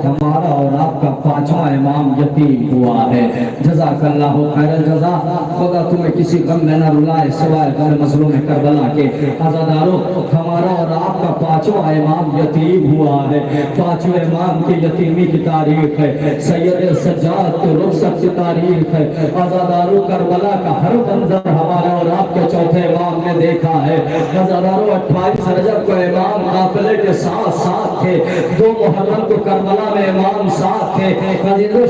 ہمارا اور آپ کا پانچواں امام یتیم ہوا ہے. جزاک اللہ خیر الجزا. خدا تمہیں کسی غم میں نہ رلائے سوائے غم مظلوم کربلا کے. عزادارو ہمارا اور آپ کا پانچواں امام یتیم ہوا ہے. پانچویں امام کی یتیمی کی تاریخ ہے. سید سجاد کی رخصت کی تاریخ ہے. عزادارو کربلا کا ہر منظر ہمارا اور آپ کے چوتھے امام نے دیکھا ہے. عزادارو 28 رجب کو امام قافلے کے ساتھ تھے. 2 محرم کو کربلا میں امام ساتھ تھے. عزیزو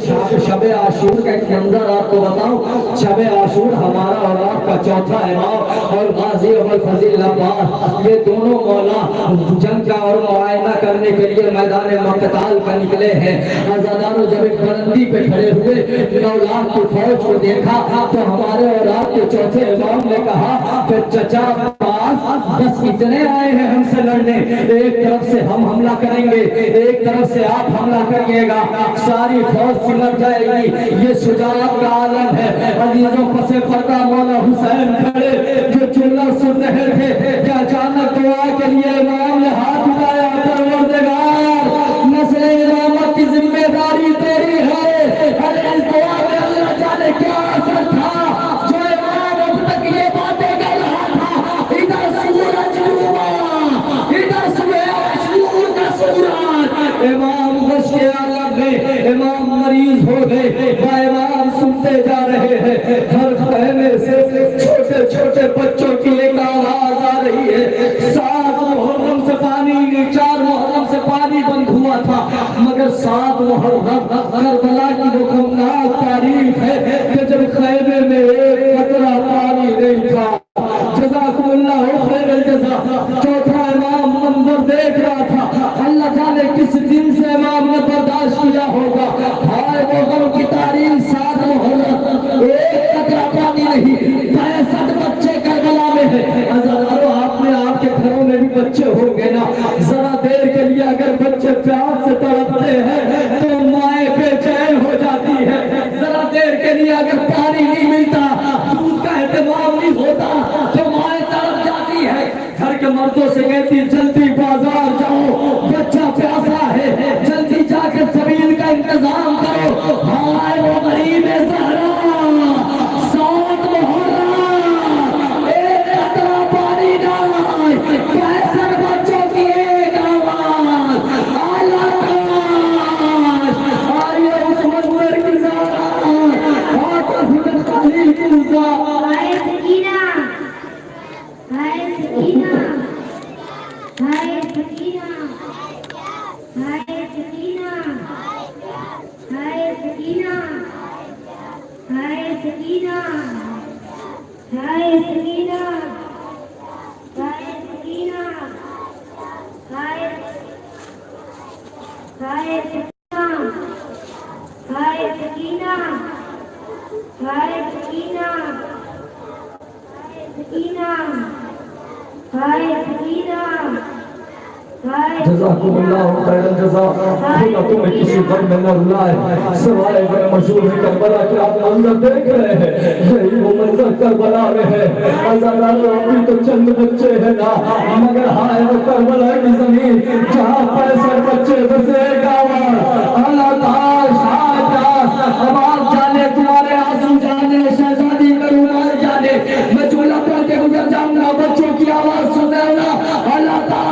شب عاشور کا ایک منظر آپ کو بتاؤں. شب عاشور ہمارا اور آپ کا چوتھا امام اور غازی عمر فضیل عباس یہ دونوں مولا جنگ کا اور معائنہ کرنے کے لیے میدان مقتال کا نکلے ہیں. عزادارو جب ایک بلندی پہ کھڑے ہوئے 9 لاکھ کی فوج کو دیکھا تو ہمارے اور آپ کے چوتھے امام نے کہا کہ چچا بس اتنے آئے ہیں ہم سے لڑنے. ایک طرف سے ہم حملہ کریں گے, ایک طرف سے آپ حملہ کریے گا, ساری فوج سمٹ جائے گی. یہ شجاعت کا عالم ہے. عزیزوں پس پردہ مولا حسین کھڑے جو چلہ سنہر تھے کہ اچانک دعا کے لیے امام نے ہاتھ اٹھایا. پروردگار نسل امامت کی ذمہ داری تیری ہے. ارے اس دعا میں اللہ جانے کیا اثر تھا جو امام اب تک یہ باتیں کر رہا تھا. ادھر سورج ڈوبا, ادھر سورج کا سورج. امام غش کے عالم میں امام مریض ہو گئے. امام سنتے جا رہے ہیں. ہر خیمے سے چھوٹے چھوٹے بچوں کی ایک آواز آ رہی ہے. 7 محرم سے پانی, 4 محرم سے پانی بند ہوا تھا, مگر 7 محرم کربلا کی وہ غمناک تاریخ ہے کہ جب خیمے میں ایک قطرہ پانی نہیں تھا. جزاکم اللہ خیر الجزا. چوتھا امام منظر دیکھ رہا تھا. اللہ جانے کس دن سے امام نے برداشت کیا ہوگا. ہائے وہ غم کی تاریخ. 7 محرم ایک قطرہ پانی نہیں, 65 بچے کربلا میں ہیں. عزادارو آپ نے آپ کے گھروں میں بھی بچے ہوں گے نا. ذرا دیر کے لیے اگر بچے پیار سے تڑپتے ہیں تو مائیں بے چین ہو جاتی ہے. ذرا دیر کے لیے اگر پانی نہیں ملتا, دودھ کا اہتمام نہیں ہوتا تو مائیں تڑپ جاتی ہے. گھر کے مردوں سے کہتی جلدی بازار جاؤ, بچہ پیاسا ہے, جلدی جا کے زمین کا انتظام کرو. ہائے وہ غریب زہرا, 7 محرم ایک قطرہ پانی نہ, 65 بچوں کی ایک آواز. اللہ تعالی آئیے اس منظر کی زہرا آقا حضرت خلیل کی زہرا. ہائے سکینہ, ہائے سکینہ, ہائے سکینہ, ہائے سکینہ, ہائے سکینہ, ہائے سکینہ, ہائے سکینہ, ہائے سکینہ, ہائے سکینہ, ہائے سکینہ, ہائے سکینہ, ہائے سکینہ, ہائے. جزاکم اللہ خیر الجزا. خدا تمہیں کسی غم میں نہ رلائے سوائے غم مظلوم کربلا کے. آپ منظر دیکھ رہے ہیں, یہی وہ منظر کربلا میں ہے. عزادارو ابھی تو چند بچے ہیں نا, مگر ہائے وہ کربلا کی زمین جہاں 65 بچے بسے گاوار. اللہ تعالی اب آپ جانے, تمہارے آنسو جانے, شہزادی کا رومال جانے, میں چولہا پڑھ کے گزر جاؤں گا, بچوں کی آواز سنے گا. اللہ تعالی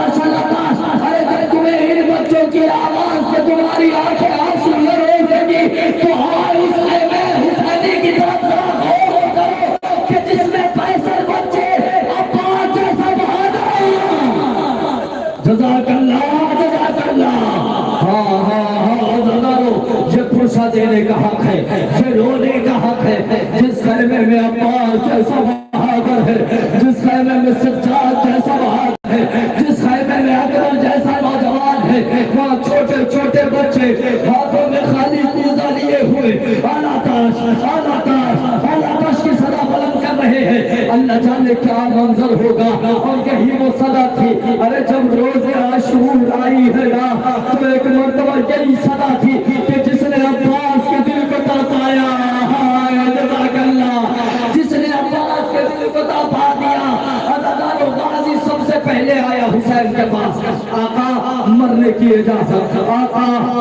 بچوں کی آواز سے تمہاری آنکھیں آنسو نہ روکیں گی تو اس خیمے حسینی کی طرف غور کرو کہ جس میں 65 بچے اب 5 جیسا بہادر. جزاک اللہ, جزاک اللہ. ہاں عزادارو یہ پرسہ دینے کا حق ہے, یہ رونے کا حق ہے. جس خیمے میں عباس جیسا بہادر ہے, جس خیمے میں سجاد جیسا بہادر ہے, جس خیمے میں اکبر جیسا نوجوان ہے, وہاں چھوٹے چھوٹے بچے ہاتھوں میں خالی کوزہ لیے ہوئے اعلیٰ تاش, اعلیٰ تاش, اعلیٰ تاش کی صدا بلند کر رہے ہیں. اللہ جانے کیا منظر ہوگا. اور یہی وہ صدا تھی, ارے جب روز عاشور آئی ہے نا تو ایک مرتبہ یہی صدا تھی کہ جس نے عباس کے دل کو تڑپایا. جزاک اللہ, جس نے عباس کے دل کو تڑپا دیا. عزادارو غازی سب سے پہلے آیا حسین کے پاس. آقا مرنے کی اجازت, آقا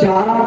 4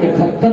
71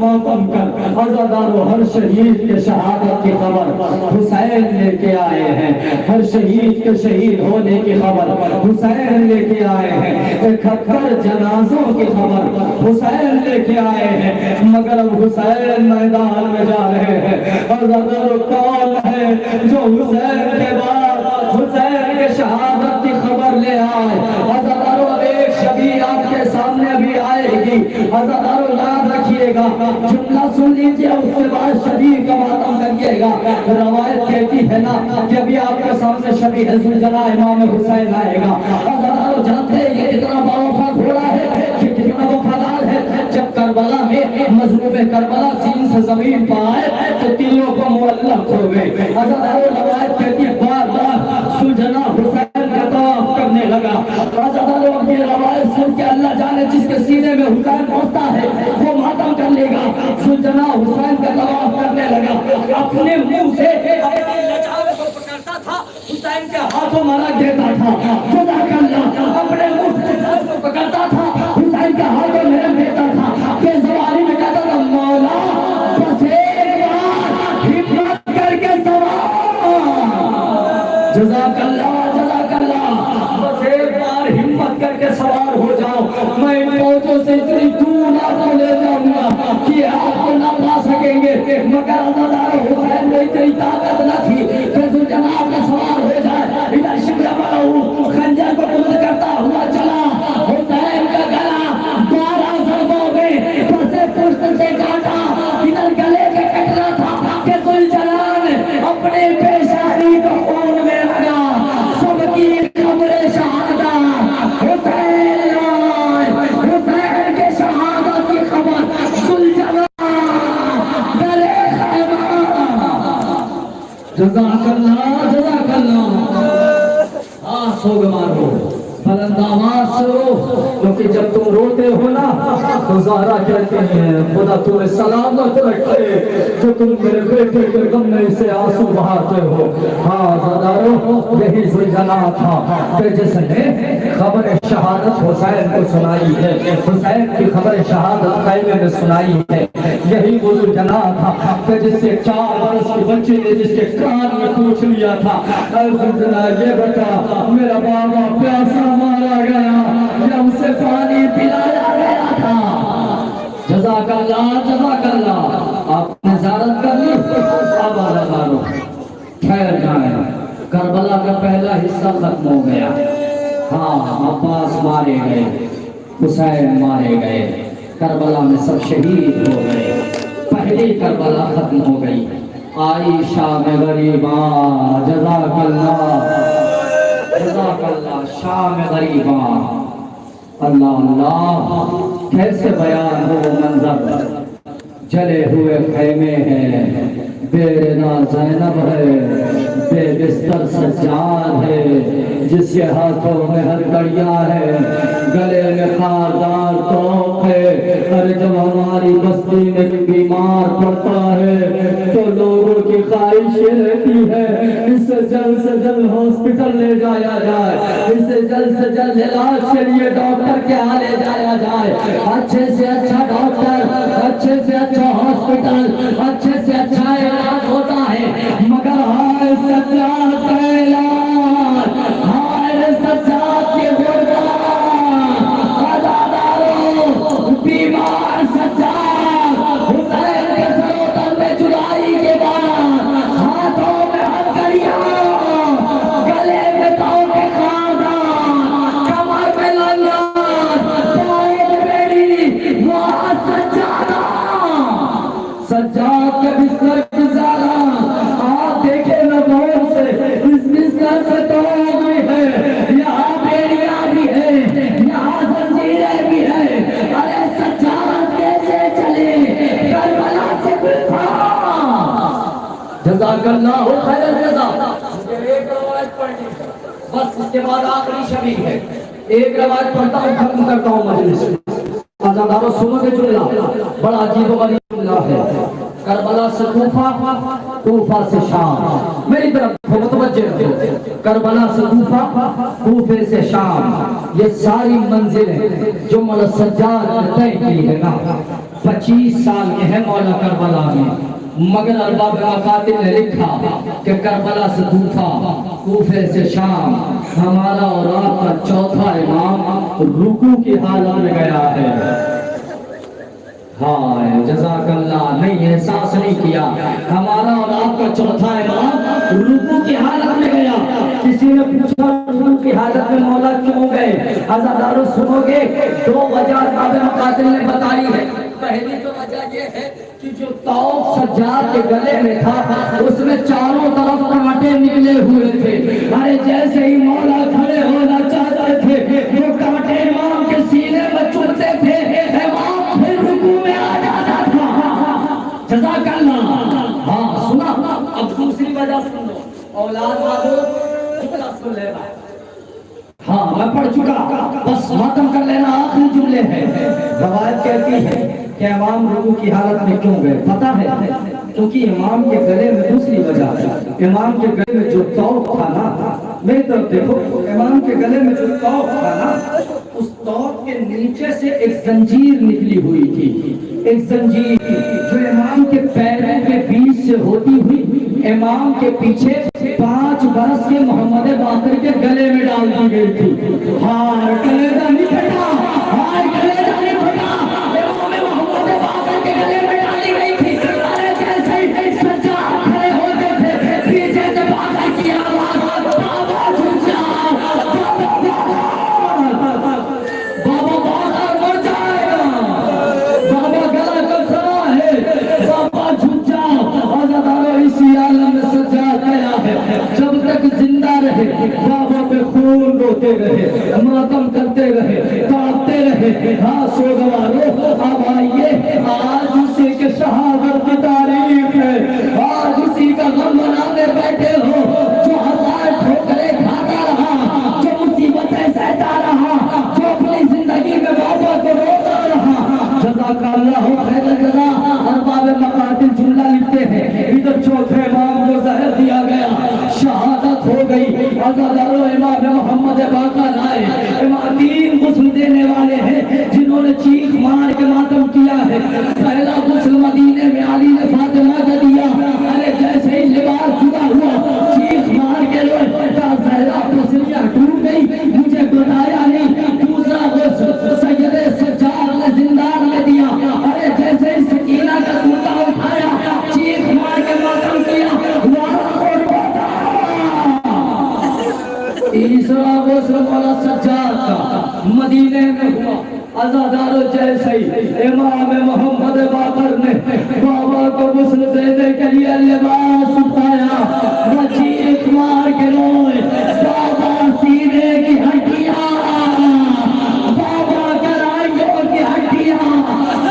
موقع پر عزادارو ہر شہید کے شہادت کی خبر حسین لے کے آئے ہیں، ہر شہید کے شہید ہونے کی خبر حسین لے کے آئے ہیں، 71 جنازوں کی خبر حسین لے کے آئے ہیں، مگر اب حسین میدان میں جا رہے ہیں۔ عزادارو کون ہے جو حسین کے بعد حسین کے شہادت کی خبر لے آئے؟ عزادارو اب ایک شبیہ آپ کے سامنے بھی آئے گی، عزادارو یاد رکھیے گا، جملہ سن لیجیے اس کے بعد شبیہ کا ماتم کریے گا۔ روایت کہتی ہے نا کہ ابھی آپ کے سامنے شبیہ ذوالجلال امام حسین آئے گا۔ عزادارو جانتے ہیں یہ اتنا باوفا گھوڑا ہے، یہ کتنا وفادار ہے۔ جب کربلا میں مظلوم کربلا سین سے زمین پر آئے تو تینوں کو معلق ہو گئے۔ عزادارو روایت کہتی ہے بار بار ذوالجلال حسین کا طواف کرنے لگا۔ عزادارو اب یہ روایت سن کے اللہ جانے جس کے سینے میں حسین پہنچتا ہے وہ ماتم کر لے گا۔ ذوالجلال حسین کا طواف کرنے لگا، اپنے منہ سے لچاوے کو پکڑتا تھا، حسین کے ہاتھوں مارا دیتا تھا۔ جزاک اللہ، اپنے منہ سے پکڑتا تھا، حسین کے ہاتھوں میں دیتا تھا، کہ زواری میں کہتا تھا مولا بس ایک بار ہمت کر کے سوار، جزاک اللہ جزاک اللہ، بس ایک بار ہمت کر کے سوار ہو جاؤ، میں فوجوں سے اتنی دور آپ کو لے جاؤں گا کہ آپ کو نہ پا سکیں گے۔ مگر عزادارو حسین میں اتنی طاقت نہ تھی کہ ذوالجلال کا سوار ہو جائے۔ ادھر شکر بڑھو خنجر کو بلند کرتا ہوا چلا، حسین کا گلا 12 ضربوں میں پسے پشت سے کاٹا، ادھر گلے کے کٹنا تھا کہ ذوالجلال اپنے پیشانی کو خون میں لگا، سب کی خبر شہادت حسین آئے، حسین کے شہادت کی خبر ذوالجلال گلے خیمہ۔ جزاک اللہ جزاک اللہ، سوگ مارو بلند آواز سے رو، کیونکہ جب تم روتے ہو نا تو زہرا کہتے ہیں خدا تمہیں سلامت رکھے جو تم میرے بیٹے کے غم میں سے آنسو بہاتے ہو۔ ہاں عزادارو یہی ذوالجلال تھا کہ جس نے خبر شہادت حسین کو سنائی ہے، حسین کی خبر شہادت خیمے میں سنائی ہے۔ یہی وہ ذوالجلال تھا کہ جس سے 4 برس کی بچی نے جس کے کان میں پوچھ لیا تھا، اے ذوالجلال یہ بتا میرا بابا پیاسا مارا گیا یا اسے پانی پلایا گیا تھا؟ جزاک اللہ، آپ نے زیارت کر لی، اب عزادارو ٹھہر جائیں، کربلا کا پہلا حصہ ختم ہو گیا۔ ہاں عباس مارے گئے، حسین مارے گئے، کربلا میں سب شہید ہو گئے، پہلی کربلا ختم ہو گئی۔ آئی شام غریباں، جزاک اللہ جزاک اللہ، شام غریباں۔ اللہ اللہ، کیسے بیان ہو منظر، جلے ہوئے خیمے ہیں، بے رنا زینب ہے، بے بستر سجاد ہے، جس کے ہاتھوں میں ہتھکڑیاں ہے، گلے میں خاردار توق ہے۔ ارے جب ہماری بستی میں بیمار پڑتا ہے تو لوگوں کی خواہش یہ رہتی ہے اسے جلد سے جلد ہاسپٹل لے جایا جائے، اسے جلد سے جلد علاج کے لیے ڈاکٹر کے یہاں لے جایا جائے، اچھے سے اچھا ڈاکٹر، اچھے سے اچھا ہاسپٹل، اچھے سے اچھا علاج ہوتا ہے، مگر ہائے سجاد کا علاج، ہائے سجاد کے غربت، عزادارو بیمار سجاد حسین کے سروتر میں جدائی کے بعد ہاتھوں میں ہتھکڑیاں، گلے میں تاؤ کے خاردار، کمر میں لنگار، پائے میں بیڑی، وہاں سجادہ، سجاد کے بستر گزارا۔ آپ دیکھیں نا غور سے، اس بستر سے تو ہوئی ہے، یہاں بیڑیاں بھی ہے، یہاں زنجیریں بھی ہے۔ ارے سجاد کیسے چلے کربلا سے گلفا؟ جزاک اللہ خیر الجزا۔ مجھے ایک روایت پڑھنی ہے بس، اس کے بعد آخری شبیہ ہے، ایک روایت پڑھتا ہوں ختم کرتا ہوں مجلس۔ عزادارو سنو کے جملہ بڑا عجیب و غریب جملہ ہے، کربلا سے کوفہ، کوفہ سے شام، میری طرف متوجہ رہو، کربلا سے کوفہ، کوفے سے شام، یہ ساری منزلیں جو مولا سجاد نے طے کی ہے نا، 25 سال کے ہیں مولا کربلا میں، مگر ارباب مقاتل نے لکھا کہ کربلا سے کوفہ، کوفے سے شام، ہمارا اور آپ کا چوتھا امام رکوع کی حالت میں گیا ہے۔ ہائے جزاک اللہ، نہیں احساس نہیں کیا، ہمارا اور آپ کا چوتھا امام رکوع کی حالت میں گیا۔ کسی نے پوچھا رکوع کی حالت میں مولا کیوں گئے؟ عزادارو سنو گے، 2 وجہ ارباب مقاتل نے بتائی ہے۔ پہلی تو وجہ یہ ہے کہ جو طوق سجاد کے گلے میں تھا اس میں چاروں طرف کانٹے نکلے ہوئے تھے۔ ارے جیسے ہی مولا کھڑے ہونا چاہتے تھے وہ کانٹے امام کے سینے میں چبھتے تھے، امام پھر رکوع میں آ جاتا تھا۔ جزاک اللہ۔ ہاں سنا، اب دوسری وجہ سن لو، اولاد والو جملہ سن لینا۔ ہاں میں پڑھ چکا، بس ماتم کر لینا، آخری جملے ہیں۔ روایت کہتی ہے کہ امام رکوع کی حالت میں کیوں گئے پتہ ہے؟ کیونکہ امام کے گلے میں دوسری وجہ ہے، امام کے گلے میں جو طوق تھا نا، میری طرف دیکھو، امام کے گلے میں جو طوق تھا نا، اس طوق کے نیچے سے ایک زنجیر نکلی ہوئی تھی، ایک زنجیر جو امام کے پیروں کے بیچ سے ہوتی ہوئی امام کے پیچھے 5 برس کے محمد باقر کے گلے میں ڈال دی گئی تھی۔ ہاں کلیجہ نہیں پھٹا، ہاں کلیجہ نہیں پھٹا، امام محمد باقر کے گلے میں ڈالی گئی تھی۔ ارے جیسے ہی سجاد کھڑے ہوتے تھے پیچھے سے باقر کی آواز، بابا جھک جاؤ، بابا باقر مر جائے گا، بابا گلا کسرا ہے، بابا جھک جاؤ۔ عزادارو اسی عالم میں سجاد گیا ہے، جب تک زندہ رہے بابا پہ خون روتے رہے، ماتم کرتے رہے، کاٹتے رہے۔ ہاں سوگوارو، اب آئیے، آج اسی کے شہادت کی تاریخ ہے، آج اسی کا غم منانے بیٹھے ہو، جو 1000 ٹھوکریں کھاتا رہا، جو مصیبتیں سہتا رہا، جو اپنی زندگی میں بابا کو روتا رہا۔ جزاک اللہ خیر الجزا۔ ارباب مقاتل جملہ لکھتے ہیں، ادھر چوتھے امام کو زہر دیا گیا، شہادت ہو گئی۔ عزادارو امام محمد باقر آئے، امام 3 غسل دینے والے ہیں جنہوں نے چیخ مار کے ماتم کیا ہے۔ پہلا غسل مدینے میں علی نے فاطمہ کو دیا، ارے جیسے ہی لباس جدا ہوا چیخ مار کے روئے، زہرا پسلیاں ٹوٹ گئی، مجھے بتایا نہیں۔ دوسرا غسل سید سجاد نے زندان میں دیا، ارے جیسے ہی سکینہ کا کرتا اٹھایا چیخ مار کے ماتم کیا، تیسرا غسل مولا سجاد کا مدینے میں ہوا۔ عزادارو جیسے ہی امام محمد باقر نے بابا کو غسل دینے کے لیے لباس اٹھایا، وہ چیخ مار کے روئے، بابا سینے کی ہڈیاں، بابا کرائیوں کی ہڈیاں،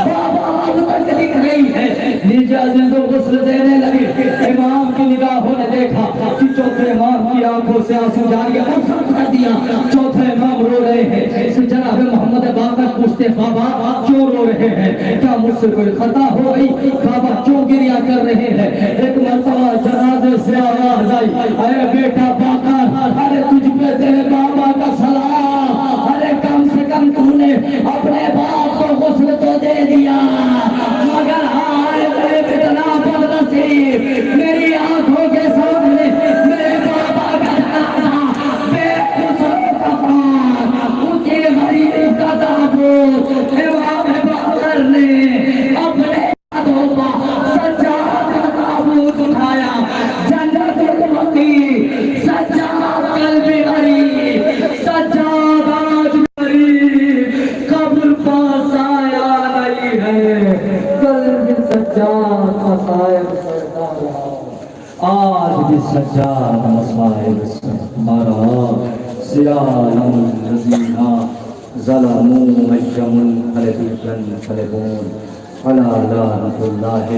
بابا اب تک دکھ رہی ہے۔ نیچے عزیزوں غسل دینے لگے، امام کی نگاہوں نے دیکھا کہ چوتھے امام کی آنکھوں سے آنسو جاری کر دیا، چوتھے امام رو رہے ہیں۔ جناب محمد باقر پوچھتے، بابا کیوں رو رہے ہیں؟ کیا مجھ سے کوئی خطا ہو گئی؟ بابا کیوں گریہ کر رہے ہیں؟ ایک مرتبہ جنازے سے آواز آئی، اے بیٹا باقر، ارے تجھ پہ تیرے بابا کا سلام، ارے کم سے کم تو نے اپنے باپ کو غسل تو دے دیا، مگر ہائے میرے کتنا بدنصیب، میری آنکھوں کے سامنے میرے بابا کا جنازہ بے غسل کفن، اسی غریب کا تابوت امام باقر نے اپنے ہاتھوں پر سجاد کا تابوت اٹھایا، جنت المقی سجاد قلب غریب، سجاد آج غریب، قبر پاس آیا نہیں ہے، قلب سجاد مصائب سے ڈالا، آج بھی سجاد مصائب سے مرا، سیالم الذین ظلموا مجرم فلبون علی لعنت اللہ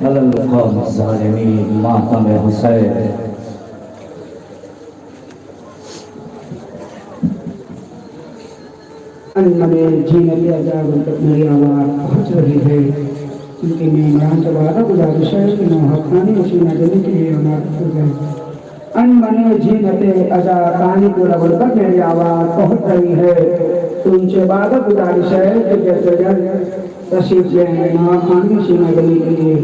علی القوم الظالمین۔ ماتم حسین۔ میں جینے کے عذاب تک میری آواز پہنچ رہی ہے، کیونکہ میں عمران سے وعدہ گزارش ہے کہ میں حقانی نشینہ دینے کے لیے ہمارا خود ہے۔ ان منے جینت عذاب کانی کو رغل تک میری آواز پہنچ رہی ہے، تو ان سے بعد گزارش ہے کہ جلد سے جلد تشریف لے آئیں نواخوانی سینہ گلی کے لیے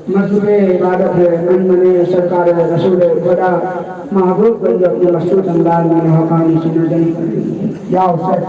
مسجد عبادت ہے من سرکار رسول خدا محبوب بن جو اپنے مشروط انداز میں نواخوانی سینہ گلی کریں. جاؤ سر